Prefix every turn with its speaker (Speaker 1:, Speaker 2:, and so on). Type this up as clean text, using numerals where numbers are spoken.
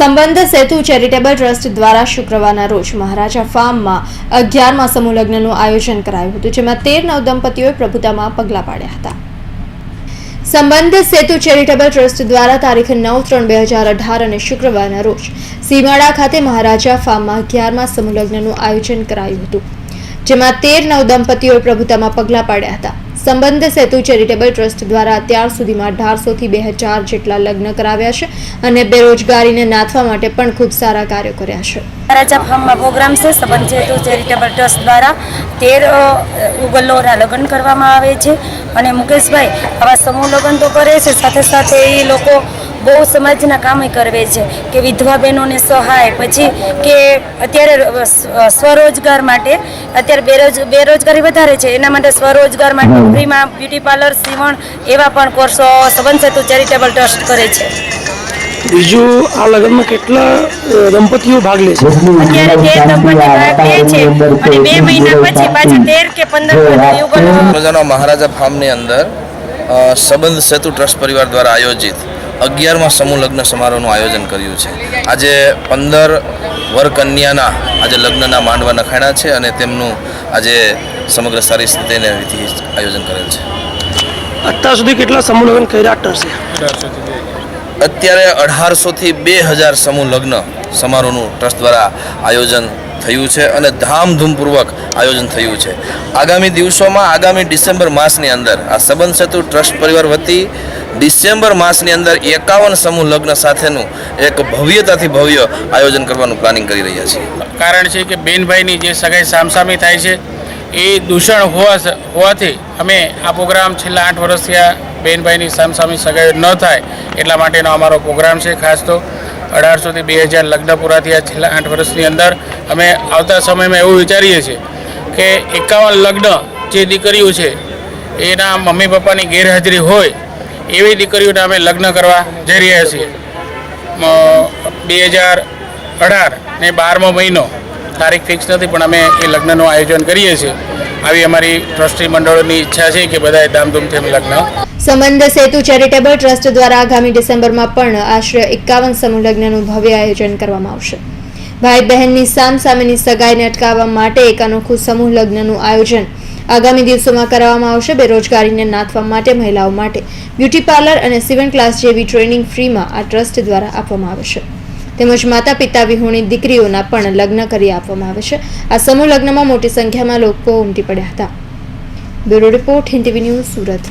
Speaker 1: સંબંધ સેતુ charitable trust દ્વારા શુક્રવારના રોજ મહારાજા ફાર્મમાં 11મા સમૂહ લગ્નનું આયોજન કરાયું હતું, જેમાં 13 નવદંપતીઓએ પ્રભુતામાં પગલાં પાડ્યા હતા. સંબંધ સેતુ ચેરિટેબલ ટ્રસ્ટ દ્વારા તારીખ 9/3/2018 અને શુક્રવારના રોજ સીમાડા ખાતે મહારાજા ફાર્મમાં 11મા સમૂહ લગ્નનું આયોજન કરાયું હતું, જેમાં 13 નવદંપતીઓએ પ્રભુતામાં પગલાં પાડ્યા હતા. સંબંધ સેતુ ચેરિટેબલ ટ્રસ્ટ દ્વારા અત્યાર સુધીમાં 1800 થી 2000 જેટલા લગ્ન કરાવ્યા છે અને બેરોજગારીને નાથવા માટે પણ ખૂબ સારા કાર્યો કર્યા છે.
Speaker 2: મહારાજા ફાર્મમાં પ્રોગ્રામ છે. સંબંધ સેતુ ચેરિટેબલ ટ્રસ્ટ દ્વારા 13 ઉગલોના લગ્ન કરવામાં આવે છે અને મુકેશભાઈ આવા સમૂહ લગ્ન તો કરે છે, સાથે સાથે એ લોકો બહુ સમાજના કામ કરવે છે કે વિધવા બહેનોને સહાય, પછી કે અત્યારે સ્વરોજગાર માટે અત્યારે બેરોજગારી વધારે છે, એના માટે સ્વરોજગાર માટે ફ્રીમાં બ્યુટી પાર્લર, સીવણ એવા પણ કોર્સો સંબંધ સેતુ ચેરિટેબલ ટ્રસ્ટ કરે છે.
Speaker 3: બીજું આ લગ્નમાં કેટલા દંપતીઓ ભાગ લે છે?
Speaker 2: અત્યારે 13 દંપતી ભાગ લે છે અને 2 મહિના પછી પાછા 13 કે 15 યુગલ
Speaker 4: મહારાજા ફાર્મની અંદર સંબંધ સેતુ ટ્રસ્ટ પરિવાર દ્વારા આયોજિત 11મા સમૂહ લગ્ન સમારોહનું આયોજન કર્યું છે. આજે 15 વર કન્યાના આજે લગ્નના માંડવા નખાણા છે અને તેમનું આજે સમગ્ર સારી રીતે આયોજન કરેલ છે.
Speaker 3: અત્યાર સુધી કેટલા સમૂહ લગ્ન કર્યા ટ્રસ્ટે?
Speaker 4: અત્યારે 1800 થી 2000 સમૂહ લગ્ન સમારોહનું ટ્રસ્ટ દ્વારા આયોજન થયું છે અને ધામધૂમપૂર્વક આયોજન થયું છે. આગામી દિવસોમાં આગામી ડિસેમ્બર માસની અંદર આ સંબંધ સેતુ ટ્રસ્ટ પરિવાર વતી ડિસેમ્બર માસની અંદર 51 સમૂહ લગ્ન સાથેનું એક ભવ્યતાથી ભવ્ય આયોજન કરવાનું પ્લાનિંગ કરી રહ્યા છીએ.
Speaker 5: કારણ છે કે બેનભાઈની જે સગાઈ સામસામી થાય છે એ દૂષણ હોવાથી અમે આ પ્રોગ્રામ છેલ્લા 8 વર્ષથી આ બેનભાઈની સામસામી સગાઈ ન થાય એટલા માટેનો અમારો પ્રોગ્રામ છે. ખાસ તો 1800 થી 2000 લગ્ન પૂરા થયા છેલ્લા 8 વર્ષની અંદર અમે આવતા સમયમાં એવું વિચારીએ છીએ કે 51 લગ્ન જે દીકરીઓ છે એના મમ્મી પપ્પાની ગેરહાજરી હોય એવી દીકરીઓને અમે લગ્ન કરવા જઈ રહ્યા છીએ. 2018 ને 12મો મહિનો તારીખ ફિક્સ નથી, પણ અમે એ લગ્નનું આયોજન કરીએ છીએ. આવી અમારી ટ્રસ્ટી મંડળોની ઈચ્છા છે કે બધાએ ધામધૂમથી લગ્ન.
Speaker 1: સંબંધ સેતુ ચેરિટેબલ ટ્રસ્ટ દ્વારા આગામી ડિસેમ્બરમાં પણ આશરે 51 સમૂહ લગ્નનું ભવ્ય આયોજન કરવામાં આવશે. ભાઈ બહેનની સામસામેની સગાઈને અટકાવવા માટે એક અનોખું સમૂહ લગ્નનું આયોજન આગામી દિવસોમાં કરવામાં આવશે. બેરોજગારીને નાથવા માટે મહિલાઓ માટે બ્યુટી પાર્લર અને સીવણ ક્લાસ જેવી ટ્રેનિંગ ફ્રીમાં આ ટ્રસ્ટ દ્વારા આપવામાં આવે છે. તેમજ માતા પિતા વિહોણી દીકરીઓના પણ લગ્ન કરી આપવામાં આવે છે. આ સમૂહ લગ્નમાં મોટી સંખ્યામાં લોકો ઉમટી પડ્યા હતા. Bureau report, Hind TV news, Surat.